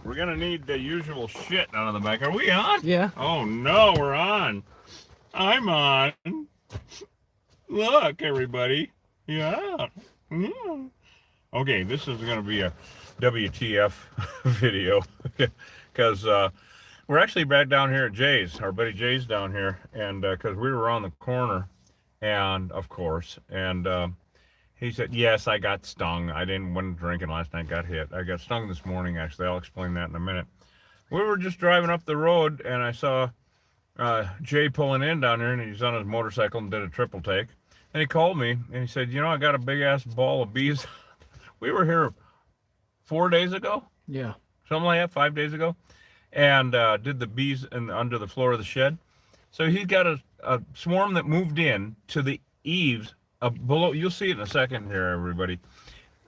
We're going to need the usual shit out of the back. Are we on? Yeah. Oh, no, we're on. I'm on. Look, everybody. Yeah. Mm. Okay, this is going to be a WTF video because we're actually back down here at Jay's. Our buddy Jay's down here, and because we were around the corner, and of course, and he said, "Yes, I got stung. I didn't wasn't drinking last night. Got hit. I got stung this morning. Actually, I'll explain that in a minute." We were just driving up the road, and I saw Jay pulling in down there, and he's on his motorcycle and did a triple take. And he called me, and he said, "You know, I got a big ass ball of bees." We were here 4 days ago, Yeah. something like that, 5 days ago, and did the bees under the floor of the shed. So he's got a swarm that moved in to the eaves below. You'll see it in a second here, everybody.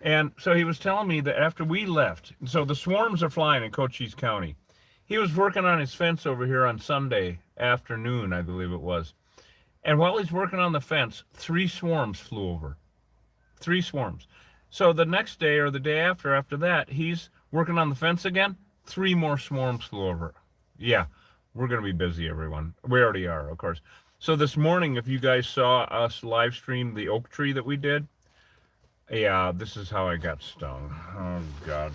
And so he was telling me that after we left, so the swarms are flying in Cochise County. He was working on his fence over here on Sunday afternoon, I believe it was. And while he's working on the fence, 3 swarms flew over. 3 swarms. So the next day or the day after that, he's working on the fence again. 3 more swarms flew over. Yeah, we're going to be busy, everyone. We already are, of course. So this morning, if you guys saw us live stream the oak tree that we did, yeah, this is how I got stung. Oh, God.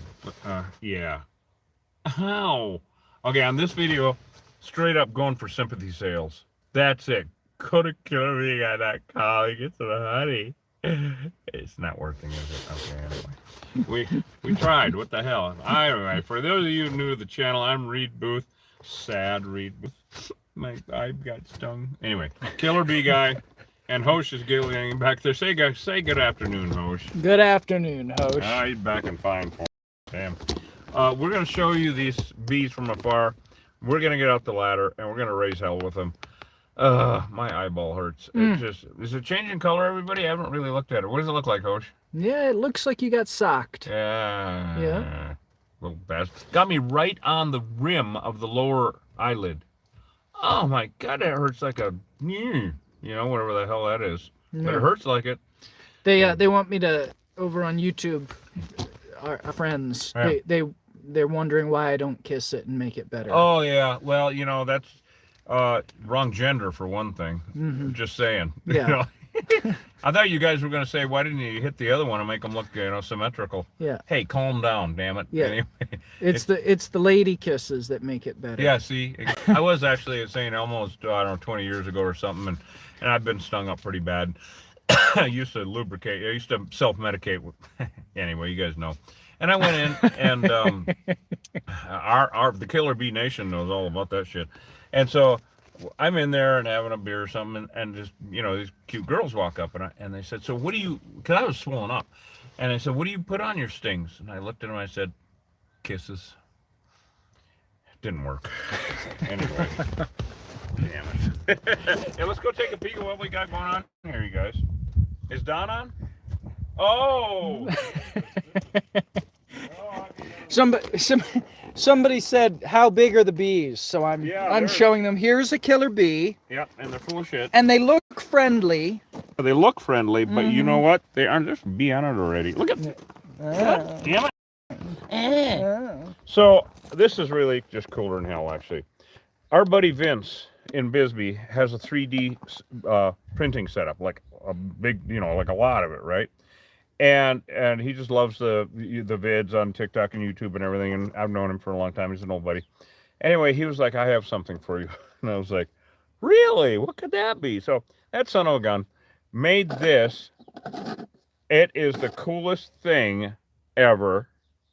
Yeah. How? Okay, on this video, straight up going for sympathy sales. That's it. Go to killerme.com. Get some honey. It's not working, is it? Okay, anyway. We tried. What the hell? Anyway, for those of you new to the channel, I'm Reed Booth. Sad Reed Booth. I got stung. Anyway, Killer Bee Guy. And Hosh is getting back there. Say good afternoon, Hosh. Good afternoon, Hosh. He's back in fine form. Damn. We're going to show you these bees from afar. We're going to get out the ladder, and we're going to raise hell with them. My eyeball hurts. It's just, is it changing color, everybody? I haven't really looked at it. What does it look like, Hosh? Yeah, it looks like you got socked. Yeah. Little bastard. Got me right on the rim of the lower eyelid. Oh, my God, that hurts like a... You know, whatever the hell that is. Yeah. But it hurts like it. They want me to, over on YouTube, our friends, yeah. They're wondering why I don't kiss it and make it better. Oh, yeah. Well, you know, that's wrong gender for one thing. Mm-hmm. Just saying. Yeah. You know? I thought you guys were going to say, why didn't you hit the other one and make them look, you know, symmetrical? Yeah. Hey, calm down, damn it. Yeah. Anyway, it's the lady kisses that make it better. Yeah, see, I was actually saying almost, I don't know, 20 years ago or something, and I've been stung up pretty bad. I used to lubricate. I used to self-medicate. Anyway, you guys know. And I went in, and the Killer Bee Nation knows all about that shit. And so I'm in there and having a beer or something, and just, you know, these cute girls walk up, and they said, so what do you, because I was swollen up, and I said, what do you put on your stings? And I looked at them, and I said, kisses. Didn't work. Anyway. Damn it. Hey, let's go take a peek at what we got going on here, you guys. Is Don on? Oh! Somebody said, how big are the bees? So I'm showing them, here's a killer bee. Yep, and they're full of shit. And they look friendly. They look friendly, but you know what? They aren't. There's a bee on it already. Look at that. Damn it. So, this is really just cooler than hell, actually. Our buddy Vince in Bisbee has a 3D printing setup, like a big, you know, like a lot of it, right? And he just loves the vids on TikTok and YouTube and everything, and I've known him for a long time. He's an old buddy. Anyway, he was like, I have something for you. And I was like, really? What could that be? So that son of a gun made this. It is the coolest thing ever.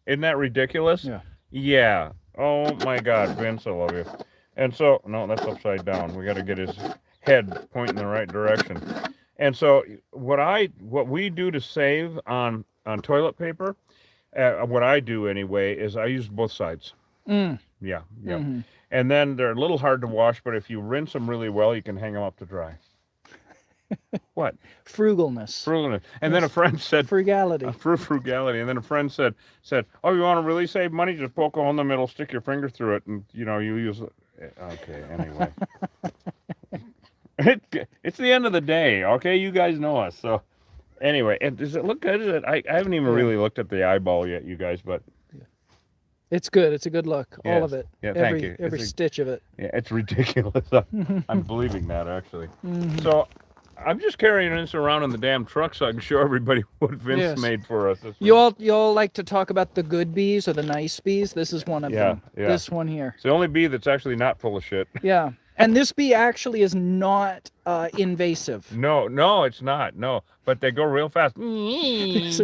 Isn't that ridiculous? Yeah. Yeah. Oh, my God, Vince, I love you. And so, no, that's upside down. We got to get his head pointing in the right direction. And so what we do to save on toilet paper, what I do anyway, is I use both sides. Yeah. Mm-hmm. And then they're a little hard to wash, but if you rinse them really well, you can hang them up to dry. What? Frugalness. And then a friend said... Frugality. Frugality. And then a friend said, oh, you want to really save money? Just poke a hole in the middle, stick your finger through it, and, you know, you use... Okay, anyway. It's the end of the day, okay? You guys know us. So Anyway, does it look good? Is it? I haven't even really looked at the eyeball yet, you guys, but it's good. It's a good look. All yes. of it. Yeah, thank you. Every stitch of it. Yeah, it's ridiculous. I'm believing that actually. So I'm just carrying this around in the damn truck so I can show everybody what Vince made for us. You all like to talk about the good bees or the nice bees. This is one of them. Yeah. This one here. It's the only bee that's actually not full of shit. Yeah. And this bee actually is not invasive. No, it's not. No, but they go real fast. There's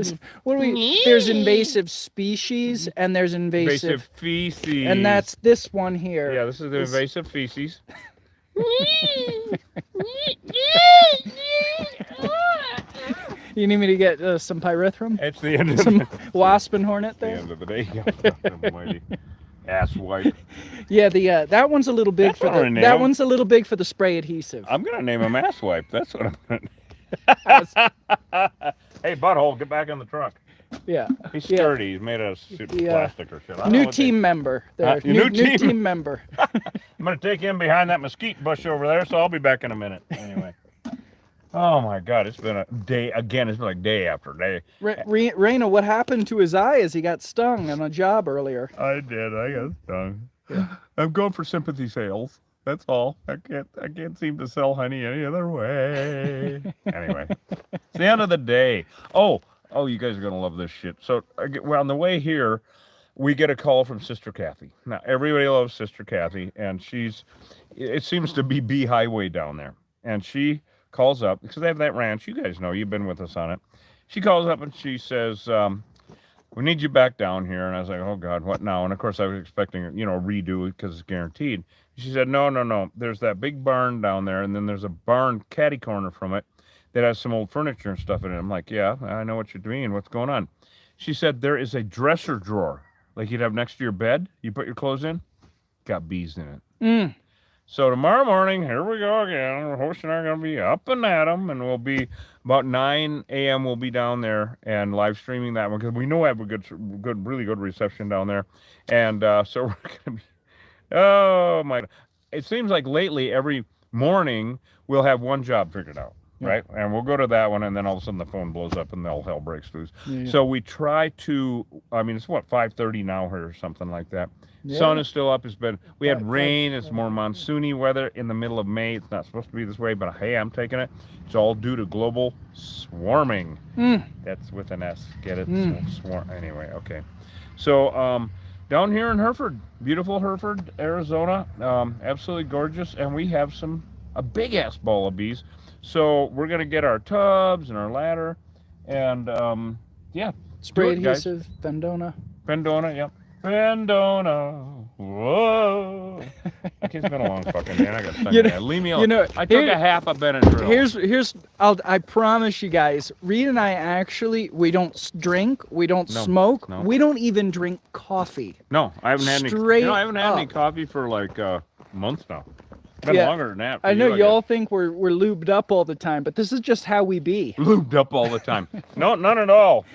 invasive species and there's invasive feces. and that's this one here. Yeah, this is the invasive feces. You need me to get some pyrethrum? It's the end of Some wasp and hornet there? the end of the day. Almighty. Ass wipe. Yeah, that one's a little big for the one's a little big for the spray adhesive. I'm gonna name him ass wipe. That's what I'm gonna. Hey, butthole, get back in the truck. Yeah. He's sturdy. He's made of plastic or shit. New team member there. New team member. I'm gonna take him behind that mesquite bush over there, so I'll be back in a minute. Anyway. Oh my God, it's been a day again. It's been like day after day. Raina, what happened to his eye as he got stung on a job earlier? I did. I got stung. Yeah. I'm going for sympathy sales. That's all. I can't seem to sell honey any other way. Anyway, it's the end of the day. Oh, you guys are gonna love this shit. So, well, on the way here, we get a call from Sister Kathy. Now, everybody loves Sister Kathy, and it seems to be Bee Highway down there, and she calls up because they have that ranch. You guys know, you've been with us on it. She calls up and she says, we need you back down here. And I was like, oh God, what now? And of course I was expecting, a redo because it's guaranteed. She said, no. There's that big barn down there. And then there's a barn catty corner from it that has some old furniture and stuff in it. I'm like, yeah, I know what you mean. What's going on? She said, there is a dresser drawer like you'd have next to your bed. You put your clothes in, got bees in it. So tomorrow morning, here we go again. Host and I are going to be up and at 'em, and we'll be about 9 a.m. We'll be down there and live streaming that one because we know we have a really good reception down there. And so we're going to be, oh my, it seems like lately every morning we'll have one job figured out. Right, and we'll go to that one, and then all of a sudden the phone blows up, and all hell breaks loose. So we try to. I mean, it's what 5:30 now here or something like that. Sun is still up. We had rain. It's more monsoony weather in the middle of May. It's not supposed to be this way, but hey, I'm taking it. It's all due to global swarming. That's with an S. Get it? Swarm. Anyway, okay. So down here in Hereford, beautiful Hereford, Arizona, absolutely gorgeous, and we have a big ass ball of bees. So we're gonna get our tubs and our ladder, and spray adhesive, Vendona. Yep. Vendona. Whoa. Okay, it's been a long fucking day. I got stuck. Leave me alone. I took a half a Benadryl. I promise you guys, Reed and I we don't drink, we don't smoke, we don't even drink coffee. No, I haven't had any. I haven't had any coffee for like months now. Been longer than that. I know y'all think we're lubed up all the time, but this is just how we be. Lubed up all the time. No, none at all.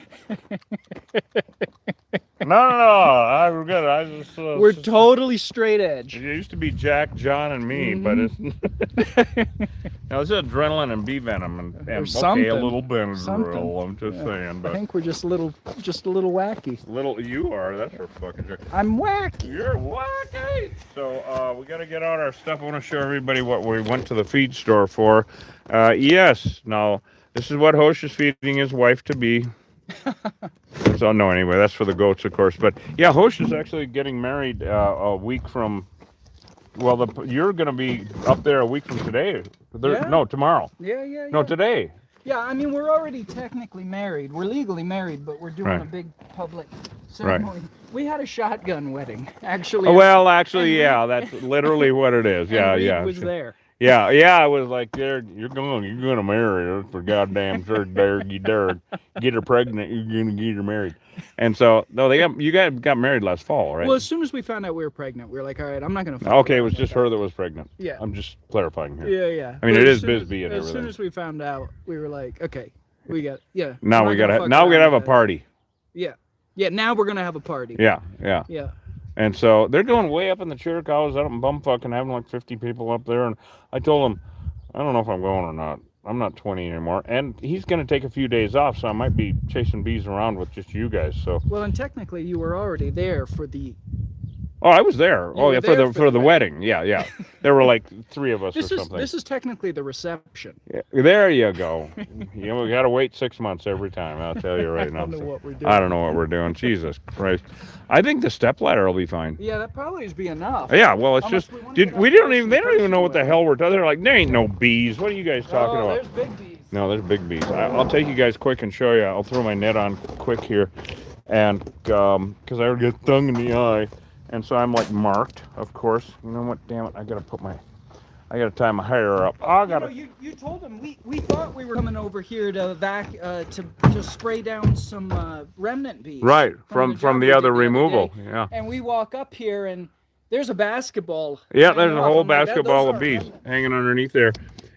None at all. I'm good. We're totally straight edge. It used to be Jack, John, and me, but it's now this is adrenaline and bee venom and okay, a little Benadryl. I'm just saying. But I think we're just a little wacky. You are. That's for fucking joke. I'm wacky. You're wacky. So we got to get out our stuff. I want to show everybody what we went to the feed store for. Yes. Now this is what Hosh is feeding his wife to be. So no, anyway, that's for the goats, of course. But yeah, Hosh is actually getting married a week from. Well, you're going to be up there a week from today. No, tomorrow. Yeah. No, today. Yeah, I mean, we're already technically married. We're legally married, but we're doing a big public ceremony. Right. We had a shotgun wedding, actually. Well, actually, that's literally what it is. Yeah. Reed was there. Yeah, I was like, you're gonna marry her for goddamn sure. You dare get her pregnant, you're gonna get her married. And so, no, you got married last fall, right? Well, as soon as we found out we were pregnant, we were like, all right, I'm not gonna. Okay, it was just her that was pregnant. Yeah. I'm just clarifying here. Yeah. I mean, it is Bisbee and everything. As soon as we found out, we were like, okay, we got Now we gotta have a party. Yeah. Now we're gonna have a party. Yeah. And so they're going way up in the Chiricahuas, out in bumfuck, and having like 50 people up there. And I told them, I don't know if I'm going or not. I'm not 20 anymore, and he's going to take a few days off, so I might be chasing bees around with just you guys. So. Well, and technically, you were already there for the. Oh, I was there. You Oh, were yeah, there for the wedding. Yeah, yeah. There were like 3 of us or something. This is technically the reception. Yeah, there you go. You know, we got to wait 6 months every time. I'll tell you right now. I don't know what we're doing. I don't know what we're doing. Jesus Christ. I think the stepladder will be fine. Yeah, that probably is be enough. Yeah, well, it's Unless just we wanna they get up don't even know what the hell we're talking. They're like, there ain't no bees. What are you guys talking Oh, about? there's big bees. No, there's big bees. I'll take you guys quick and show you. I'll throw my net on quick here, and because I already get stung in the eye, and so I'm like marked, of course. You know what? Damn it! I gotta tie my hair up. I gotta. You told them we thought we were coming over here to spray down some remnant bees. Right from job the we other did removal. day. Yeah. And we walk up here and there's a basketball. Yeah, there's hanging a off. whole I'm like, basketball those of bees aren't remnants. hanging underneath there,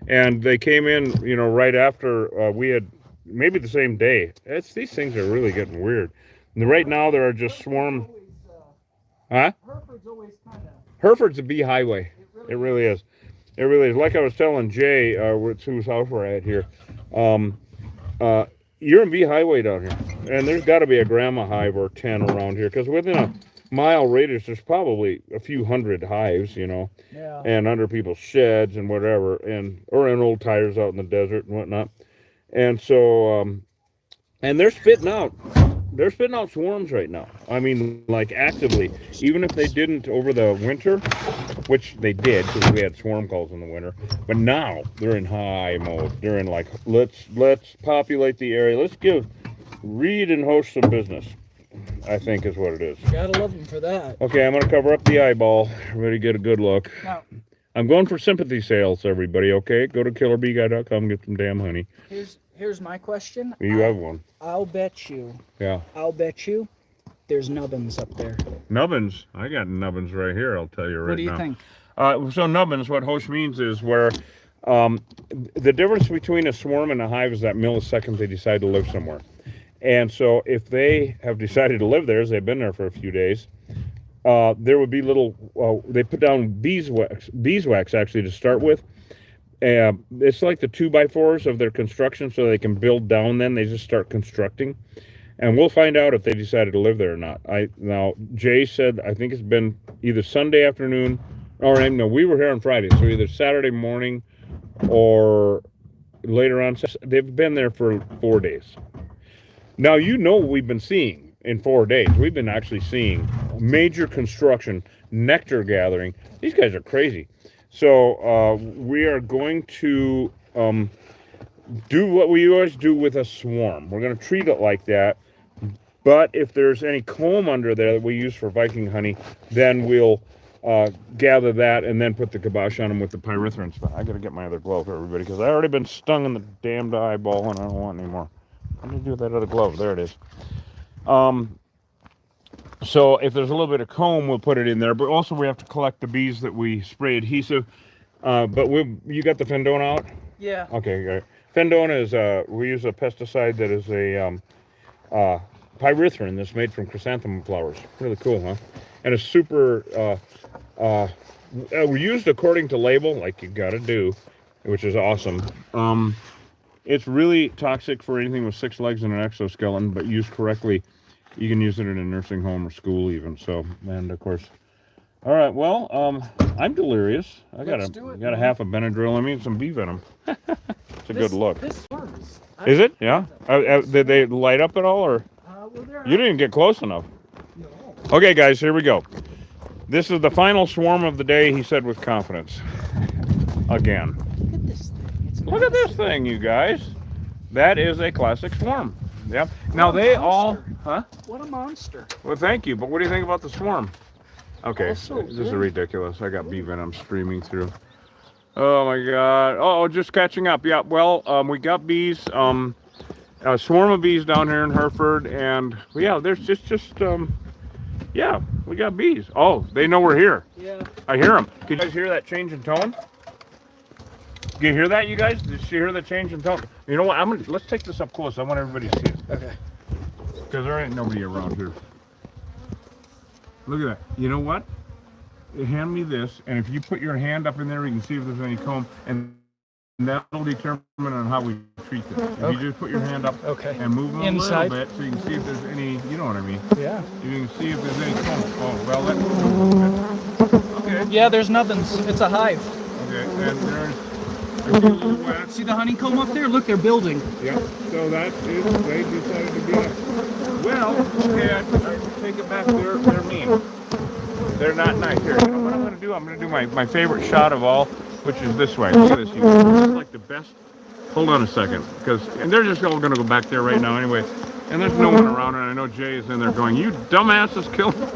and they came in, right after we had, maybe the same day. These things are really getting weird. And right now there are just swarm. Huh? Hereford's always kind of. Hereford's a bee highway. It really is. It really is. Like I was telling Jay, whose house we're at here, you're in bee highway down here, and there's got to be a grandma hive or 10 around here, because within a mile radius, there's probably a few hundred hives, Yeah. and under people's sheds and whatever, or in old tires out in the desert and whatnot. And so, and they're spitting out swarms right now. I mean, like actively, even if they didn't over the winter, which they did because we had swarm calls in the winter. But now they're in high mode. They're in like, let's populate the area. Let's give Reed and host some business, I think is what it is. Gotta love them for that. Okay, I'm gonna cover up the eyeball. Everybody get a good look. Now, I'm going for sympathy sales, everybody. Okay, go to killerbee.com, get some damn honey. here's my question. You have one. I'll bet you Yeah. there's nubbins up there. Nubbins. I got nubbins right here. I'll tell you right now. What do you think? So nubbins, what host means is where the difference between a swarm and a hive is that millisecond they decide to live somewhere. And so if they have decided to live there, as they've been there for a few days, there would be little, they put down beeswax actually to start with. It's like the 2x4s of their construction, so they can build down then. They just start constructing. And we'll find out if they decided to live there or not. Now, Jay said, I think it's been either Sunday afternoon, or no, we were here on Friday, so either Saturday morning or later on. They've been there for 4 days. Now, what we've been seeing in 4 days. We've been actually seeing major construction, nectar gathering. These guys are crazy. So we are going to do what we always do with a swarm. We're going to treat it like that. But if there's any comb under there that we use for Viking honey, then we'll gather that and then put the kibosh on them with the pyrethrin. I got to get my other glove, everybody, because I already been stung in the damned eyeball and I don't want any more. Let me do with that other glove. There it is. So if there's a little bit of comb, we'll put it in there. But also we have to collect the bees that we spray adhesive. But you got the Fendona out? Yeah. Okay, good. Fendona is, we use a pesticide that is a pyrethrin that's made from chrysanthemum flowers. Really cool, huh? And it's super, we're used according to label, like you gotta do, which is awesome. It's really toxic for anything with 6 legs and an exoskeleton, but used correctly, you can use it in a nursing home or school even. So, and of course, all right. Well, I'm delirious. I got a half a Benadryl. I mean, some bee venom. It's a good look. This works. Is it? Yeah. Did they light up at all, or Well, you didn't get close enough? No. Okay, guys, here we go. This is the final swarm of the day. He said with confidence. Again. Look at this thing. It's Look at this thing, you guys. That is a classic swarm. Yep. Now they all, huh? What a monster. Well, thank you. But what do you think about the swarm? Okay, Also this is good. ridiculous. I got bee venom streaming through. Oh my God. Oh, just catching up. Yeah. Well, we got bees. A swarm of bees down here in Hereford, and yeah, there's just yeah, we got bees. Oh, they know we're here. Yeah. I hear them. Can you guys hear that change in tone? Can you hear that, you guys? Did you hear the change in tone? You know what? Let's take this up close. I want everybody to see it. Okay. Because there ain't nobody around here. Look at that. You know what? Hand me this, and if you put your hand up in there, you can see if there's any comb. And that'll determine on how we treat them. If you just put your hand up Okay. and move them Inside. a little bit so you can see if there's any, you know what I mean? Yeah. You can see if there's any comb. Oh, well, that's okay. Yeah, there's nothing. It's a hive. Okay, and there's a little wax. See the honeycomb up there? Look, they're building. Yeah, so that is, they decided to be a, well, okay, I take it back, they're mean. They're not nice. Here, you know what I'm going to do? I'm going to do my favorite shot of all, which is this way. Look at this. This is like the best. Hold on a second, and they're just all going to go back there right now anyway. And there's no one around, and I know Jay is in there going, you dumbasses, kill them.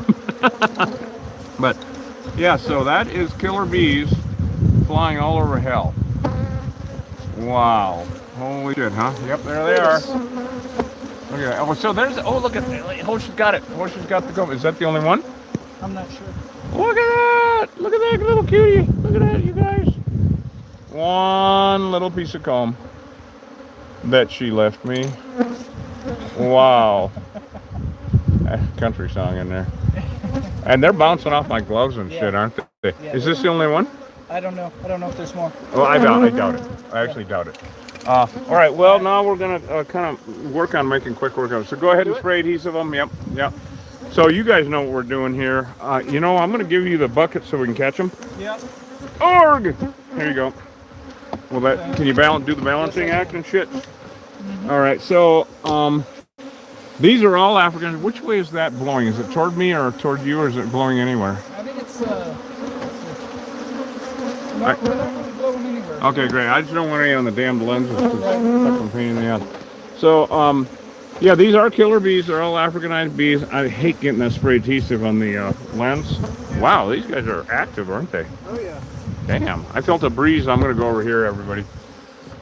But, yeah, so that is killer bees flying all over hell. Wow. Holy shit, huh? Yep, there they are. Look at that. Oh, so there's, oh, look at that. Oh, she's got it. Oh, she's got the comb. Is that the only one? I'm not sure. Look at that! Look at that little cutie! Look at that, you guys! One little piece of comb that she left me. Wow. Country song in there. And they're bouncing off my gloves and shit, aren't they? Yeah, is this the only one? I don't know. I don't know if there's more. Well, I doubt it. I actually doubt it. All right, well, now we're going to kind of work on making quick work of it. So go ahead and spray adhesive them. Yep. So you guys know what we're doing here. You know, I'm going to give you the bucket so we can catch them. Yep. Org! Here you go. Well, that can you do the balancing act and shit? All right, so these are all Africans. Which way is that blowing? Is it toward me or toward you, or is it blowing anywhere? I think it's not really blowing anywhere. Okay, great. I just don't want any on the damned lenses because it's a pain in the ass. So, yeah, these are killer bees. They're all Africanized bees. I hate getting that spray adhesive on the lens. Wow, these guys are active, aren't they? Oh, yeah. Damn, I felt a breeze. I'm going to go over here, everybody.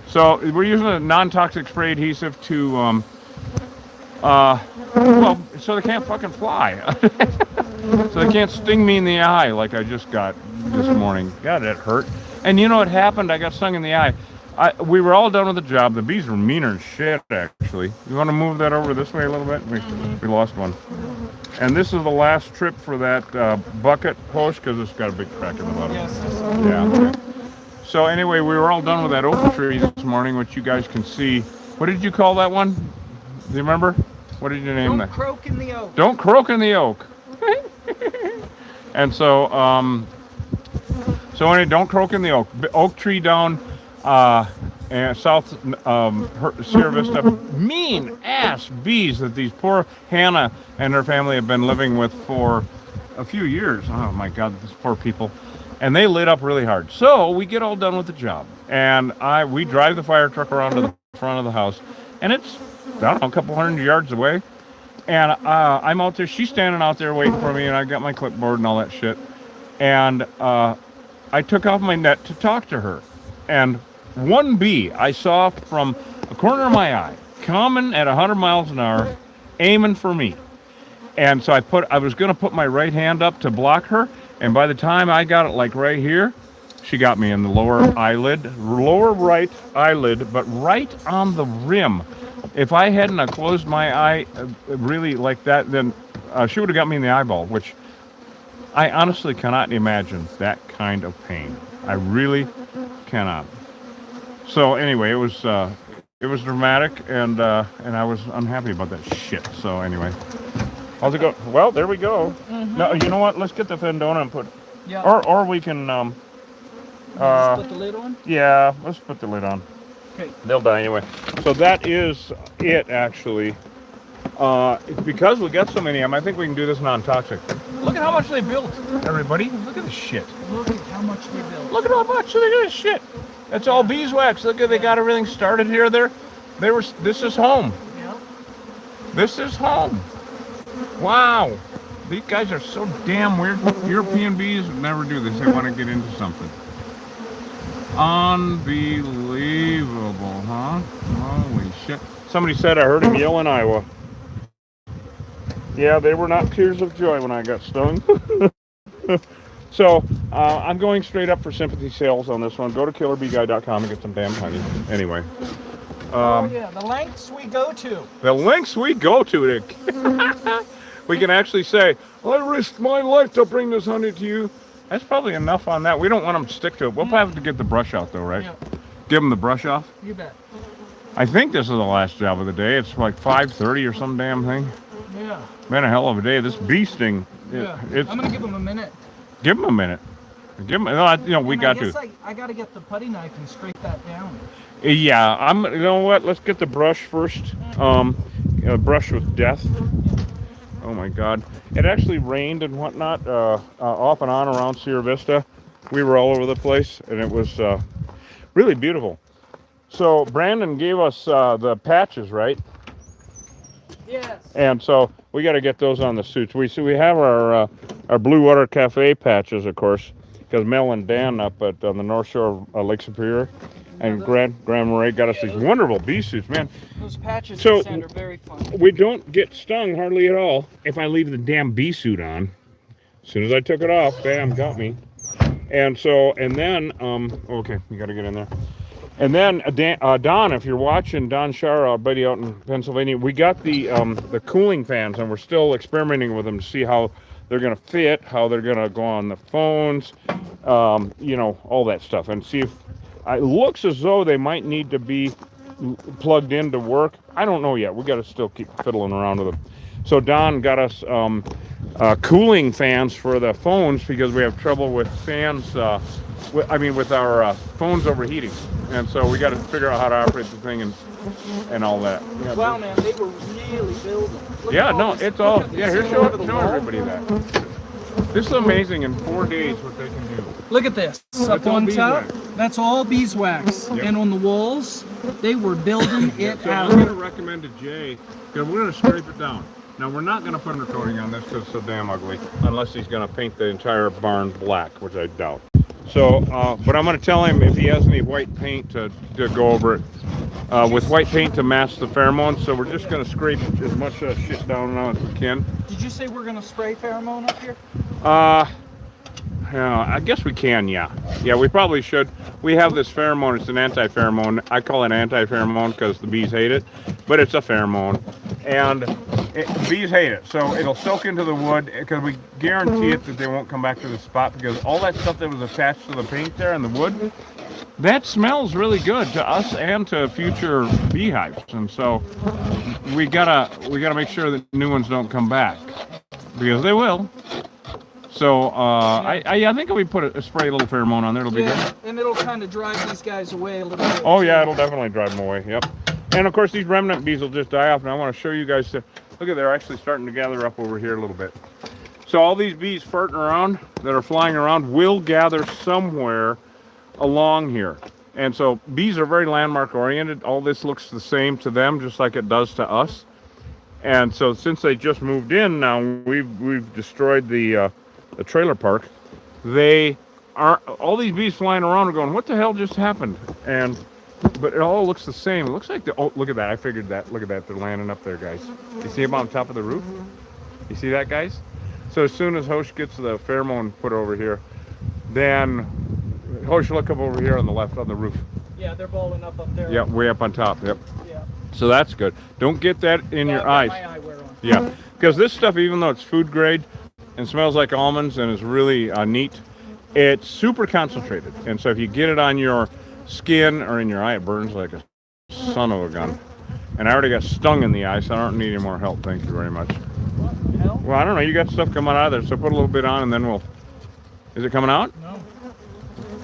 So we're using a non-toxic spray adhesive to, well, so they can't fucking fly. So they can't sting me in the eye like I just got this morning. God, that hurt. And you know what happened? I got stung in the eye. We were all done with the job. The bees were meaner as shit, actually. You want to move that over this way a little bit? We lost one. And this is the last trip for that bucket post because it's got a big crack in the bottom. Yes. Yeah. Okay. So anyway, we were all done with that oak tree this morning, which you guys can see. What did you call that one? Do you remember? What did you name that? Don't croak in the oak. Don't croak in the oak. And so, anyway, don't croak in the oak. Oak tree down, and South Sierra Vista. Mean ass bees that these poor Hannah and her family have been living with for a few years. Oh my God, these poor people. And they lit up really hard. So we get all done with the job, and we drive the fire truck around to the front of the house, and it's, I don't know, a couple hundred yards away. And I'm out there, she's standing out there waiting for me, and I got my clipboard and all that shit. And I took off my net to talk to her. And one bee I saw from the corner of my eye, coming at 100 miles an hour, aiming for me. And so I was going to put my right hand up to block her, and by the time I got it like right here, she got me in the lower right eyelid, but right on the rim. If I hadn't closed my eye really like that, then she would have got me in the eyeball, which I honestly cannot imagine that kind of pain. I really cannot. So anyway, it was dramatic, and I was unhappy about that shit. So anyway, how's it go? Well, there we go. Mm-hmm. No, you know what? Let's get the Fendona and put. Yeah. Or we can. Just put the lid on? Yeah, let's put the lid on. Okay. They'll die anyway. So that is it, actually. Because we got so many of them, I think we can do this non-toxic. Look at how much they built, everybody. Look at this shit. Look at how much they built. Look at how much. Look at this shit. That's all beeswax. Look at, they got everything started here. This is home. Yeah. This is home. Wow. These guys are so damn weird. European bees never do this. They want to get into something. Unbelievable, huh? Holy shit. Somebody said I heard him yell in Iowa. Yeah, they were not tears of joy when I got stung. So, I'm going straight up for sympathy sales on this one. Go to killerbeeguy.com and get some damn honey. Anyway. Yeah, the lengths we go to. The lengths we go to. We can actually say, I risked my life to bring this honey to you. That's probably enough on that. We don't want them to stick to it. We'll probably have to get the brush out, though, right? give them the brush off? You bet. I think this is the last job of the day. It's like 5:30 or some damn thing. Yeah. Been a hell of a day. This bee sting. Yeah. It's. I'm gonna give them a minute. Give them a minute. Give them. We And got I guess to. I gotta get the putty knife and scrape that down. Yeah. You know what? Let's get the brush first. Brush with death. Oh my God! It actually rained and whatnot off and on around Sierra Vista. We were all over the place, and it was really beautiful. So Brandon gave us the patches, right? Yes. And so we got to get those on the suits. We have our Blue Water Cafe patches, of course, because Mel and Dan up on the North Shore of Lake Superior and Grand Marais got us these wonderful bee suits, man. Those patches So in sand are very fun. we don't get stung hardly at all if I leave the damn bee suit on. As soon as I took it off, bam, got me. And then, okay, you got to get in there. And then Don, if you're watching, Don Shar, our buddy out in Pennsylvania, we got the cooling fans, and we're still experimenting with them to see how they're going to fit, how they're going to go on the phones, all that stuff, and see if it looks as though they might need to be plugged in to work. I don't know yet. We got to still keep fiddling around with them. So Don got us cooling fans for the phones because we have trouble with fans. With our phones overheating, and so we got to figure out how to operate the thing and all that. Yeah, wow, man, they were really building. It's all. Yeah, here's show everybody that. This is amazing in 4 days what they can do. Look at this. Up on top, that's all beeswax, Yep. and on the walls, they were building it So out. I'm going to recommend to Jay because we're going to scrape it down. Now we're not going to put undercoating on this because it's so damn ugly, unless he's going to paint the entire barn black, which I doubt. So, but I'm going to tell him if he has any white paint to go over it. With white paint to mask the pheromones, so we're just going to scrape as much shit down now as we can. Did you say we're going to spray pheromone up here? Yeah, I guess we can, yeah. Yeah, we probably should. We have this pheromone, it's an anti-pheromone. I call it anti-pheromone because the bees hate it, but it's a pheromone. And bees hate it, so it'll soak into the wood because we guarantee it that they won't come back to the spot because all that stuff that was attached to the paint there and the wood, that smells really good to us and to future beehives. And so we gotta make sure that new ones don't come back because they will. So I think if we put a spray a little pheromone on there, it'll be good. And it'll kind of drive these guys away a little bit. Oh yeah, it'll definitely drive them away. Yep. And of course these remnant bees will just die off. And I want to show you guys. Look at, they're actually starting to gather up over here a little bit. So all these bees farting around that are flying around will gather somewhere along here. And so bees are very landmark oriented. All this looks the same to them, just like it does to us. And so since they just moved in, now we've destroyed the trailer park. They are all these bees flying around are going, what the hell just happened? But it all looks the same. It looks like look at that. I figured that. Look at that. They're landing up there, guys. You see them on top of the roof? You see that, guys? So as soon as Hosh gets the pheromone put over here, then Hosh, look up over here on the left on the roof. Yeah, they're balling up there. Yeah, way up on top. Yep. Yeah. So that's good. Don't get that in your eyes. My eyewear on. Yeah, because this stuff, even though it's food grade and smells like almonds and is really neat, it's super concentrated. And so if you get it on your skin or in your eye, it burns like a son of a gun. And I already got stung in the eye, so I don't need any more help. Thank you very much. What the hell? Well, I don't know. You got stuff coming out of there, so put a little bit on and then we'll... Is it coming out? No.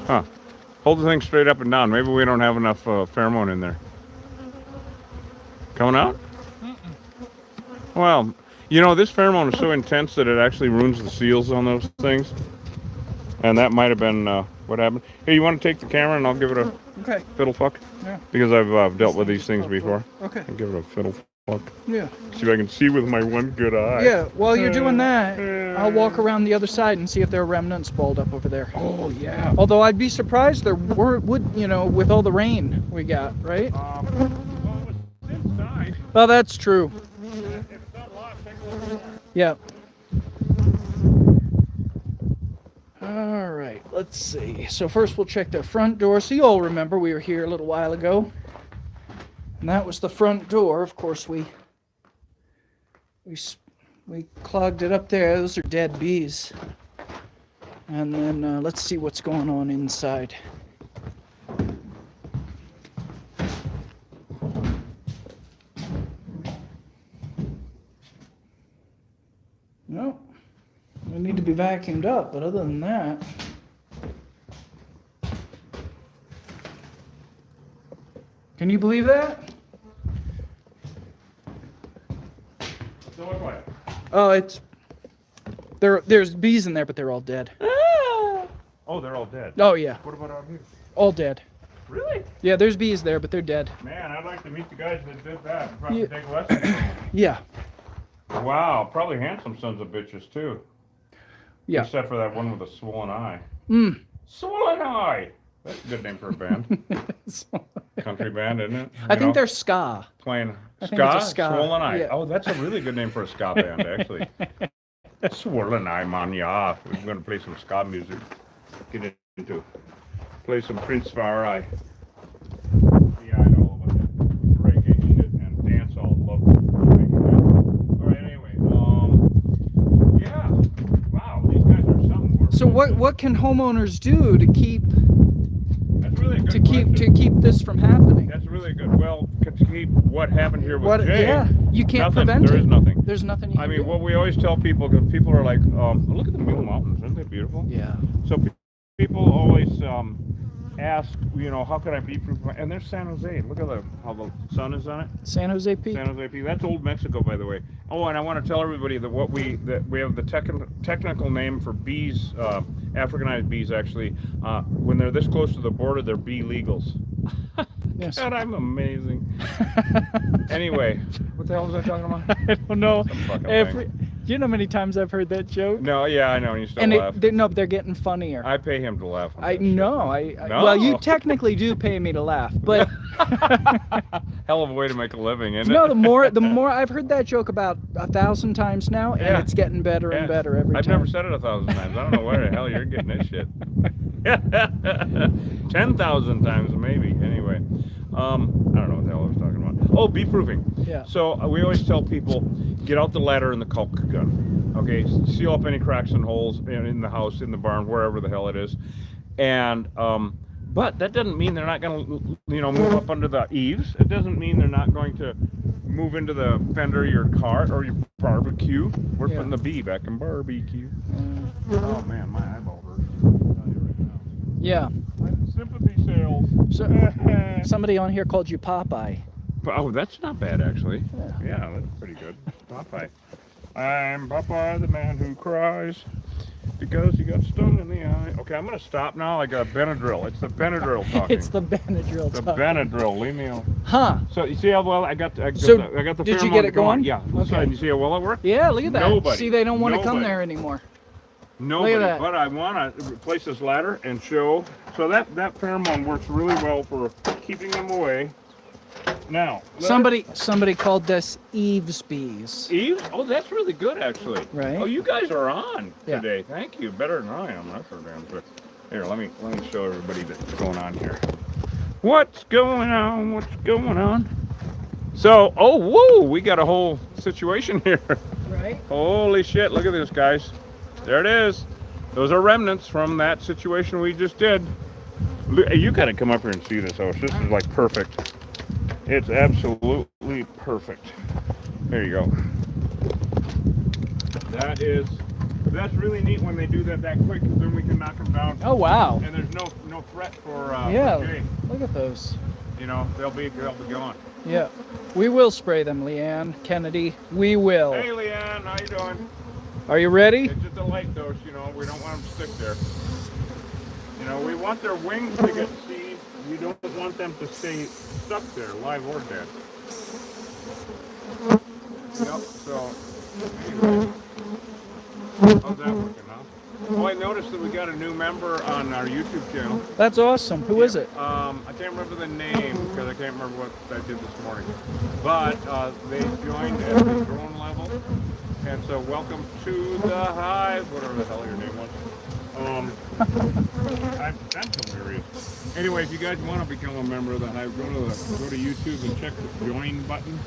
Huh. Hold the thing straight up and down. Maybe we don't have enough pheromone in there. Coming out? Well, you know, this pheromone is so intense that it actually ruins the seals on those things. And that might have been what happened. Hey, you want to take the camera and I'll give it a fiddle fuck? Yeah. Because I've dealt with these things before. Okay. I'll give it a fiddle fuck. Yeah. See if I can see with my one good eye. Yeah, while you're doing that, I'll walk around the other side and see if there are remnants balled up over there. Oh, yeah. Although I'd be surprised there would, you know, with all the rain we got, right? Well, it's inside. Well, that's true. It's not lost. Take a look. Yeah. All right, let's see. So first we'll check the front door. So you all remember we were here a little while ago. And that was the front door. Of course, we clogged it up there. Those are dead bees. And then let's see what's going on inside. No, they need to be vacuumed up, but other than that, can you believe that? What's it look like? Oh, there's bees in there, but they're all dead. Oh, they're all dead. Oh yeah, What about out here? all dead. Really? Yeah, there's bees there, but they're dead. Man, I'd like to meet the guys that did that. And probably Yeah. take lessons from them. Yeah, Wow, probably handsome sons of bitches too. yeah. Except for that one with a swollen eye. Mm. Swollen eye. That's a good name for a band. Country band, isn't it? I You think know, they're ska. playing I ska. think it's a ska. Swollen eye. Yeah. Oh, that's a really good name for a ska band, actually. Swollen eye, man. Yeah, we're going to play some ska music. Get into play some Prince Farai. Yeah, I know about that reggae shit and dance all. Love it. All right, anyway. Yeah. Wow, these guys are something. More So what can homeowners do to keep That's really a good question. this from happening? That's really good. Well, to keep what happened here with Jay. Yeah, you can't nothing. prevent There it. is nothing. There's nothing you can I mean, do. what we always tell people, because people are like, look at the Mule Mountains, aren't they beautiful? Yeah. So people always ask, how can I be proof? And there's San Jose. Look at how the sun is on it. San Jose Peak. San Jose Peak. That's Old Mexico, by the way. Oh, and I want to tell everybody that we have the technical name for bees, Africanized bees. Actually, when they're this close to the border, they're bee legals. Yes. God, I'm amazing. Anyway, what the hell was I talking about? I don't know. Some fucking thing. Do you know how many times I've heard that joke? No, yeah, I know. You still And laugh. they're getting funnier. I pay him to laugh. On I that shit. know. No. Well, you technically do pay me to laugh, but Hell of a way to make a living, isn't no. it? The more I've heard that joke about 1,000 times now, and Yeah. it's getting better and better every I've time. never said it 1,000 times. I don't know where the hell you're getting this shit. 10,000 times maybe. Anyway, I don't know what the hell I was talking about. Oh, bee proofing. Yeah. So we always tell people, get out the ladder and the caulk gun. Okay, seal up any cracks and holes in the house, in the barn, wherever the hell it is. And but that doesn't mean they're not going to, move up under the eaves. It doesn't mean they're not going to move into the fender of your car or your barbecue. We're putting the bee back in barbecue. Oh man, my eyeball hurts. I'll tell you right now. Yeah. Sympathy sales. So, somebody on here called you Popeye. Oh, that's not bad actually. Yeah. Yeah, that's pretty good. Popeye. I'm Popeye, the man who cries because he got stung in the eye. Okay, I'm gonna stop now. I got Benadryl. It's the Benadryl talking. It's the Benadryl the talking. Benadryl. Leave me alone. Huh. So you see how well I got the So, I got the did you pheromone get to it come on. going? Yeah. Okay. So, and you see how well it worked? Yeah, look at that. Nobody. See, they don't want to come Nobody. there anymore. Nobody. Look at that. But I want to replace this ladder and show. So that pheromone works really well for keeping them away. Now, Somebody called this Eve's bees. Eve? Oh, that's really good, actually. Right. Oh, you guys are on Yeah. today. Thank you. Better than I am. That's for damn sure. Here, let me show everybody what's going on here. What's going on? What's going on? So, oh, whoa, we got a whole situation here. Right. Holy shit! Look at this, guys. There it is. Those are remnants from that situation we just did. You got to come up here and see this house. This is like perfect. It's absolutely perfect. There you go. That's really neat when they do that quick, because then we can knock them down. Oh wow. And there's no threat for Yeah. for Jay. Look at those. They'll be gone. Yeah. We will spray them, Leanne, Kennedy. We will. Hey, Leanne, how you doing? Are you ready? It's just a light dose, we don't want them to stick there. We want their wings to get seized. We don't want them to stay stuck there, live or dead. Yep, so, anyway. How's that working, huh? Oh, I noticed that we got a new member on our YouTube channel. That's awesome. Who is it? I can't remember the name, because I can't remember what I did this morning. But they joined at the drone level. And so welcome to the hive, whatever the hell your name was. I'm hilarious. Anyway, if you guys want to become a member of the hive, go to YouTube and check the join button.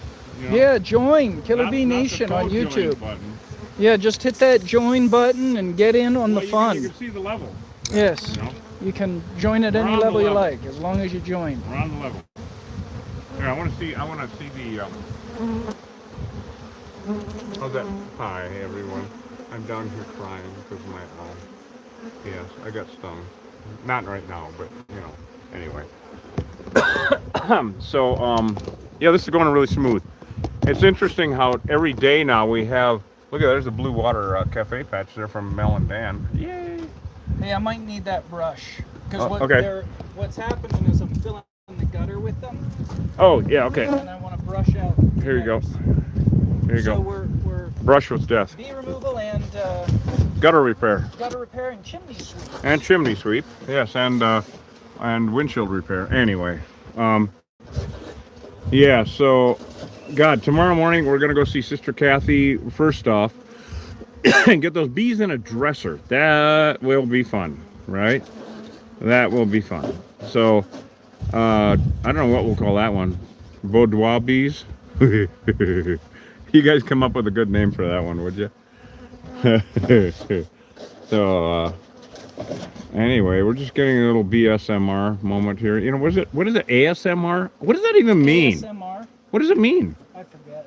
Yeah, join Killer Bee Not the Nation on co-join YouTube. button. Yeah, just hit that join button and get in on the You fun. can see the level. Yes. You know? You can join at We're any on the level you level. like, as long as you join. We're on the level. Here, I want to see the. How's that? Hi, everyone. I'm down here crying because of my eye. Yes, I got stung. Not right now, but you know. Anyway. So yeah, this is going really smooth. It's interesting how every day now we have. Look at there's a blue water cafe patch there from Mel and Dan. Yay! Hey, I might need that brush because okay. what's happening is I'm filling the gutter with them, Oh yeah, okay. and I want to brush out. Here you go. Here you So go. we're Brush with death. bee removal and Gutter repair. gutter repair and chimney sweep. And chimney sweep. Yes, and windshield repair. Anyway, yeah. So, God, tomorrow morning we're gonna go see Sister Kathy first off, and get those bees in a dresser. That will be fun, right? That will be fun. So, I don't know what we'll call that one. Boudoir bees. You guys come up with a good name for that one, would you? So, anyway, we're just getting a little BSMR moment here. You know, what is it, ASMR? What does that even mean? ASMR? What does it mean? I forget.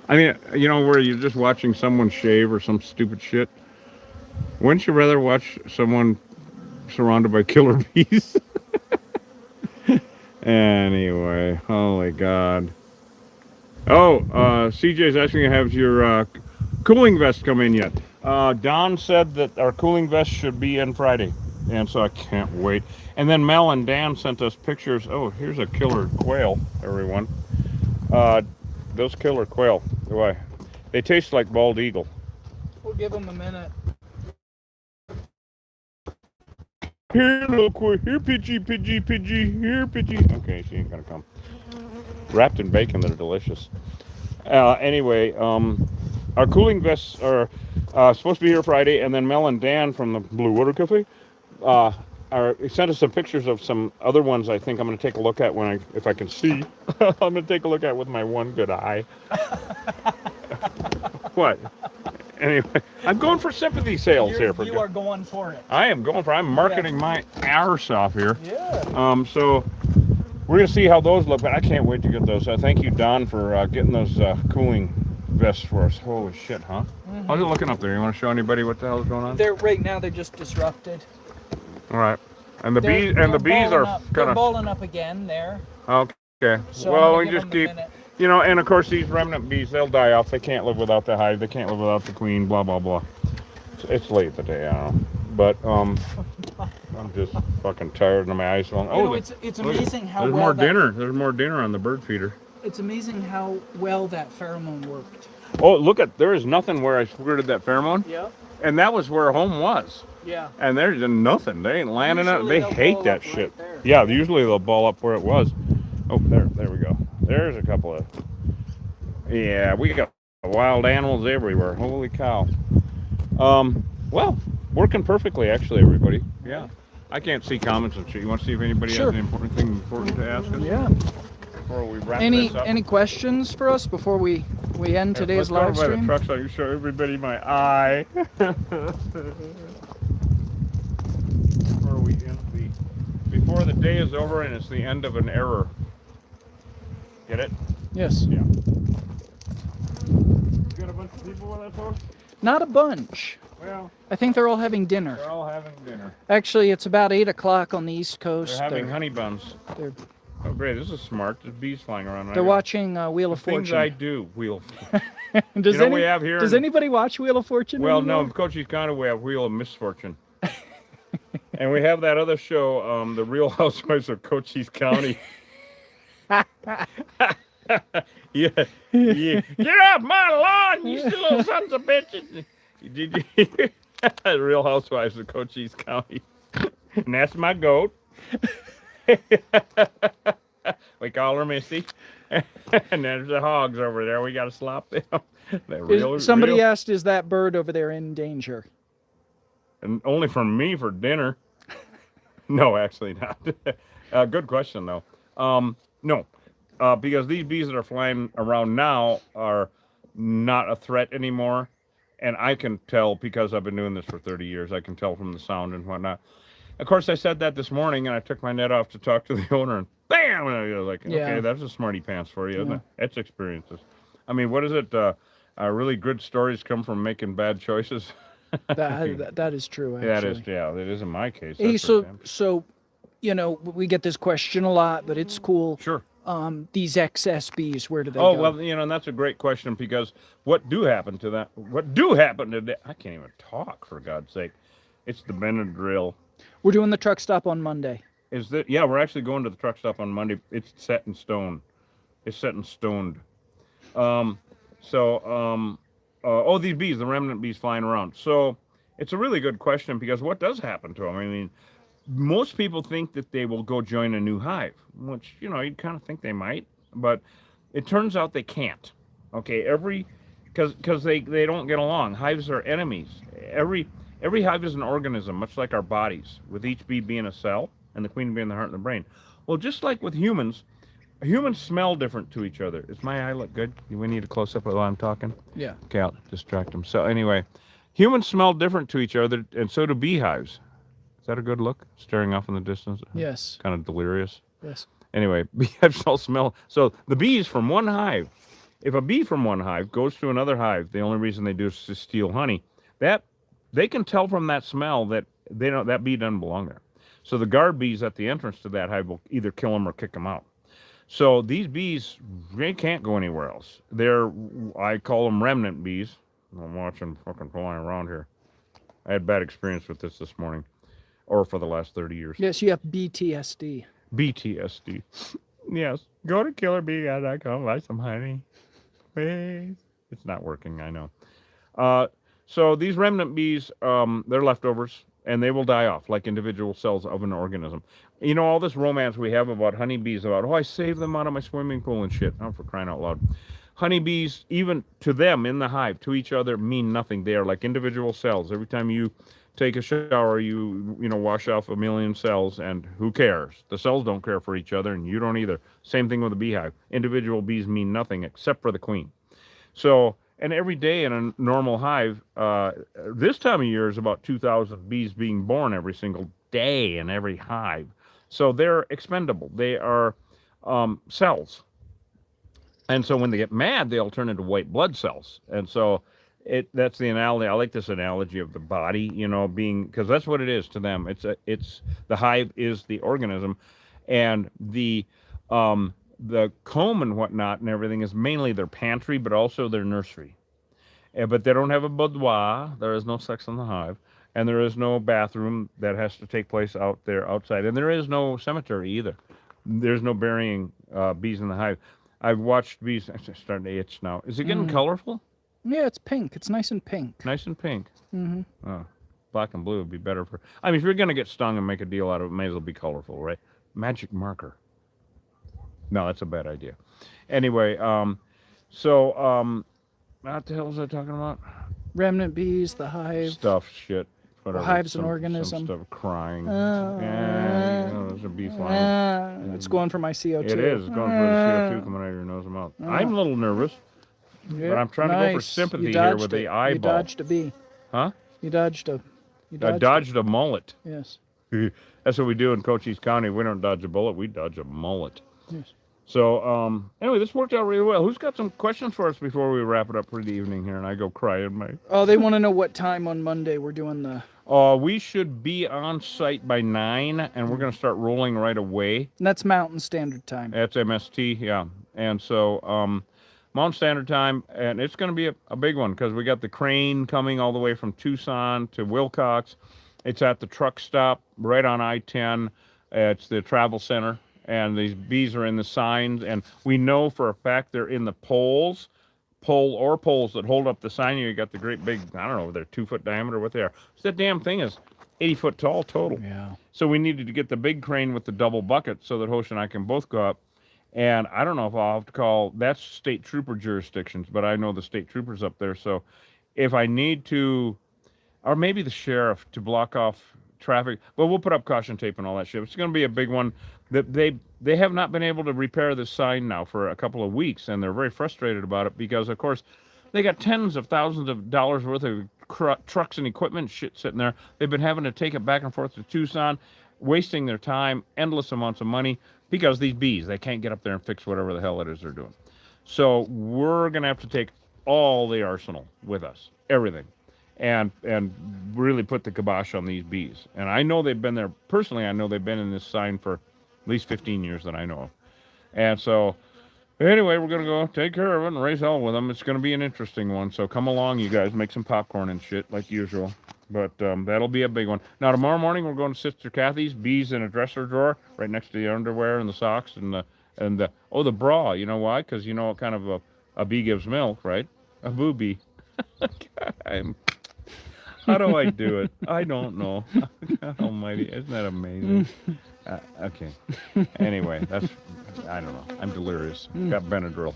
I mean, you know, where you're just watching someone shave or some stupid shit. Wouldn't you rather watch someone surrounded by killer bees? Anyway, holy God. Oh, CJ's asking, have your cooling vest come in yet? Don said that our cooling vest should be in Friday, and so I can't wait. And then Mel and Dan sent us pictures. Oh, here's a killer quail, everyone. Those killer quail, why? They taste like bald eagle. We'll give them a minute. Here, little quail. Here, Pidgey, Pidgey, Pidgey. Here, Pidgey. Okay, she ain't gonna come. Wrapped in bacon, they're delicious. Anyway, our cooling vests are supposed to be here Friday, and then Mel and Dan from the Blue Water Cafe sent us some pictures of some other ones. I think I'm going to take a look at if I can see. I'm going to take a look at with my one good eye. What? Anyway, I'm going for sympathy sales here. You are going for it. I'm marketing my arse off here. Yeah. So we're going to see how those look, but I can't wait to get those. Thank you, Don, for getting those cooling vests for us. Holy shit, huh? Mm-hmm. How's it looking up there? You want to show anybody what the hell is going on? Right now they're just disrupted. All right. And the bees are kind of balling up again there. Okay. So well, we just keep, you know, and of course these remnant bees, they'll die off. They can't live without the hive. They can't live without the queen. Blah blah blah. It's late in the day, I don't know, but I'm just fucking tired and my eyes going. Oh, it's amazing how there's well more dinner. There's more dinner on the bird feeder. It's amazing how well that pheromone worked. Oh, look there is nothing where I squirted that pheromone. Yeah. And that was where home was. Yeah. And there's nothing. They ain't landing it. They hate that shit. Right, yeah, usually they'll ball up where it was. Oh, there we go. There's a couple of. Yeah, we got wild animals everywhere. Holy cow. Well, working perfectly actually, everybody. Yeah. I can't see comments and shit. You want to see if anybody has anything important to ask us? Yeah. Before we wrap this up. Any questions for us before we end today's live stream? Let's go by the truck so I can show everybody my eye. Before the day is over and it's the end of an error. Get it? Yes. Yeah. You got a bunch of people with that, folks? Not a bunch. Well, I think they're all having dinner. they're all having dinner. Actually, it's about 8 o'clock on the East Coast. They're having honey buns. Oh, great. This is smart. There's bees flying around. They're watching Wheel of Things Fortune. I do. Wheel of Does you know we have here? Does anybody watch Wheel of Fortune Well, anymore? no. Coach's County, we have Wheel of Misfortune. And we have that other show, The Real Housewives of Cochise County. Yeah. Get off my lawn, you little sons of bitches. Did you hear? The Real Housewives of Cochise County. And that's my goat. We call her Missy. And there's the hogs over there. We got to slop them. Somebody asked, is that bird over there in danger? And only from me for dinner. No, actually not. Good question, though. No, because these bees that are flying around now are not a threat anymore. And I can tell because I've been doing this for 30 years. I can tell from the sound and whatnot. Of course, I said that this morning, and I took my net off to talk to the owner, and bam! And I was like, okay, that's a smarty pants for you, isn't it? It's experiences. I mean, what is it? really good stories come from making bad choices. That is true, That is, actually. yeah, that is in my case. Hey, That's for damn so we get this question a lot, but it's cool. sure. These XSBs, where do they Oh go? well, and that's a great question because what do happen to that? What do happen to that? I can't even talk for God's sake. It's the Benadryl. We're doing the truck stop on Monday. Is that? Yeah, we're actually going to the truck stop on Monday. It's set in stone. It's set in stoned. So, these bees, the remnant bees flying around. So, it's a really good question because what does happen to them? I mean, most people think that they will go join a new hive, which you'd kind of think they might, but it turns out they can't. Okay, because they don't get along. Hives are enemies. Every hive is an organism, much like our bodies, with each bee being a cell and the queen being the heart and the brain. Well, just like with humans smell different to each other. Is my eye look good? We need a close up while I'm talking. Yeah. Okay, I'll distract them. So anyway, humans smell different to each other, and so do beehives. Is that a good look? Staring off in the distance? Yes. Kind of delirious. Yes. Anyway, beehives all smell. So the bees from one hive, if a bee from one hive goes to another hive, the only reason they do is to steal honey. That they can tell from that smell that that bee doesn't belong there. So the guard bees at the entrance to that hive will either kill them or kick them out. So these bees, they can't go anywhere else. I call them remnant bees. I'm watching fucking flying around here. I had bad experience with this morning, or for the last 30 years. Yes, you have BTSD. BTSD. Yes. Go to killerbee.com, buy some honey. Please. It's not working, I know. So these remnant bees, they're leftovers, and they will die off like individual cells of an organism. All this romance we have about honeybees, about, I saved them out of my swimming pool and shit. Oh, for crying out loud. Honeybees, even to them in the hive, to each other, mean nothing. They are like individual cells. Every time you take a shower, you wash off a million cells, and who cares? The cells don't care for each other, and you don't either. Same thing with a beehive. Individual bees mean nothing except for the queen. So, and every day in a normal hive, this time of year is about 2,000 bees being born every single day in every hive. So they're expendable. They are cells. And so when they get mad, they'll turn into white blood cells. And so that's the analogy. I like this analogy of the body, being, because that's what it is to them. It's the hive is the organism, and the comb and whatnot and everything is mainly their pantry, but also their nursery. But they don't have a boudoir. There is no sex in the hive. And there is no bathroom that has to take place out there outside. And there is no cemetery either. There's no burying bees in the hive. I've watched bees. I'm starting to itch now. Is it getting colorful? Yeah, it's pink. It's nice and pink. Nice and pink. Mm-hmm. Oh, black and blue would be better for... I mean, if you're going to get stung and make a deal out of it, it may as well be colorful, right? Magic marker. No, that's a bad idea. Anyway, what the hell was I talking about? Remnant bees, the hive. Stuff, shit. Whatever. Hive's an organism. Some stuff crying. There's a bee flying. It's going for my CO2. It is. It's going for the CO2 coming out of your nose and mouth. I'm a little nervous, Yep, but I'm trying to go for sympathy here with the eyeball. You dodged a bee. Huh? You dodged a... I dodged a mullet. Yes. That's what we do in Cochise County. We don't dodge a bullet. We dodge a mullet. Yes. So, anyway, this worked out really well. Who's got some questions for us before we wrap it up for the evening here and I go cry in my... Oh, they want to know what time on Monday we're doing the... We should be on site by 9, and we're going to start rolling right away. And that's Mountain Standard Time. That's MST, yeah. And so, Mountain Standard Time, and it's going to be a big one because we got the crane coming all the way from Tucson to Wilcox. It's at the truck stop right on I-10. It's the travel center. And these bees are in the signs, and we know for a fact they're in the poles that hold up the sign. You got the great big, I don't know, they're 2-foot diameter, what they are. So that damn thing is 80 foot tall total. Yeah. So we needed to get the big crane with the double bucket so that Hosh and I can both go up. And I don't know if I'll have to call, that's state trooper jurisdictions, but I know the state troopers up there. So if I need to, or maybe the sheriff to block off traffic, well, we'll put up caution tape and all that shit. It's going to be a big one. That they have not been able to repair this sign now for a couple of weeks, and they're very frustrated about it because, of course, they got tens of thousands of dollars worth of trucks and equipment shit sitting there. They've been having to take it back and forth to Tucson, wasting their time, endless amounts of money, because these bees, they can't get up there and fix whatever the hell it is they're doing. So we're going to have to take all the arsenal with us, everything, and really put the kibosh on these bees. And I know they've been there personally. I know they've been in this sign for at least 15 years that I know of. And so, anyway, we're gonna go take care of it and raise hell with them. It's gonna be an interesting one. So come along, you guys, make some popcorn and shit like usual. But that'll be a big one. Now tomorrow morning we're going to Sister Kathy's. Bees in a dresser drawer right next to the underwear and the socks and the bra. You know why? Because you know what kind of a bee gives milk, right? A booby. How do I do it? I don't know. God almighty, isn't that amazing? Okay. Anyway, I don't know. I'm delirious. Got Benadryl.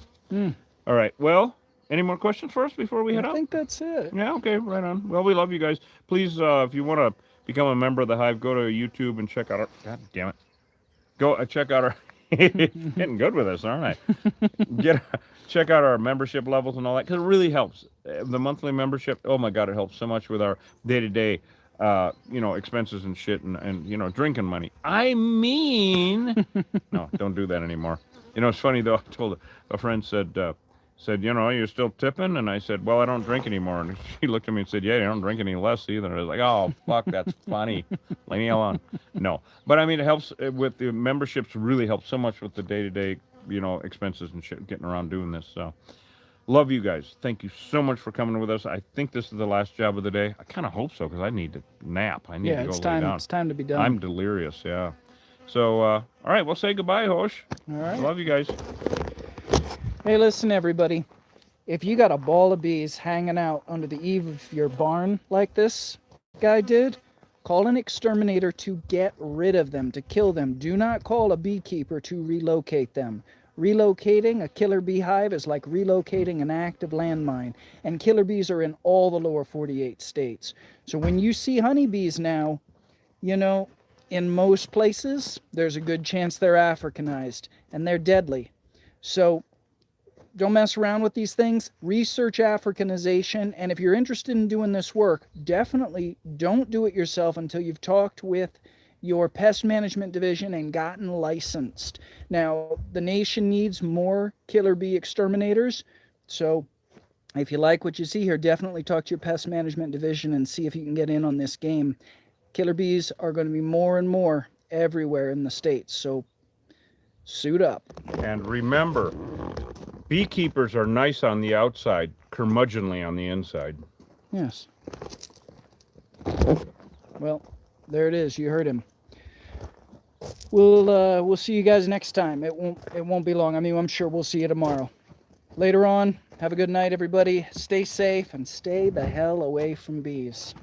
All right. Well, any more questions for us before we head out? I think that's it. Yeah, okay, right on. Well, we love you guys. Please, if you want to become a member of the Hive, go to YouTube and check out our... God damn it. Go check out our... Getting good with this, aren't I? Check out our membership levels and all that, because it really helps. The monthly membership, oh my God, it helps so much with our day-to-day, expenses and shit and drinking money. I mean... No, don't do that anymore. It's funny, though. I told a friend, said, you're still tipping? And I said, well, I don't drink anymore. And she looked at me and said, yeah, you don't drink any less either. And I was like, oh, fuck, that's funny. Leave me alone. No. But, I mean, it helps with the memberships, really helps so much with the day-to-day, expenses and shit, getting around doing this. So, love you guys. Thank you so much for coming with us. I think this is the last job of the day. I kind of hope so, because I need to nap. I need to go lay down. It's time to be done. I'm delirious, yeah. So, all right, well, say goodbye, Hosh. All right. Love you guys. Hey, listen, everybody. If you got a ball of bees hanging out under the eave of your barn like this guy did, call an exterminator to get rid of them, to kill them. Do not call a beekeeper to relocate them. Relocating a killer beehive is like relocating an active landmine, and killer bees are in all the lower 48 states. So when you see honeybees now, in most places, there's a good chance they're Africanized, and they're deadly. So don't mess around with these things. Research Africanization, and if you're interested in doing this work, definitely don't do it yourself until you've talked with your pest management division and gotten licensed. Now, the nation needs more killer bee exterminators, so if you like what you see here, definitely talk to your pest management division and see if you can get in on this game. Killer bees are going to be more and more everywhere in the States, so suit up. And remember, beekeepers are nice on the outside, curmudgeonly on the inside. Yes. Well, there it is. You heard him. We'll see you guys next time. It won't be long. I mean, I'm sure we'll see you tomorrow. Later on, have a good night, everybody. Stay safe and stay the hell away from bees.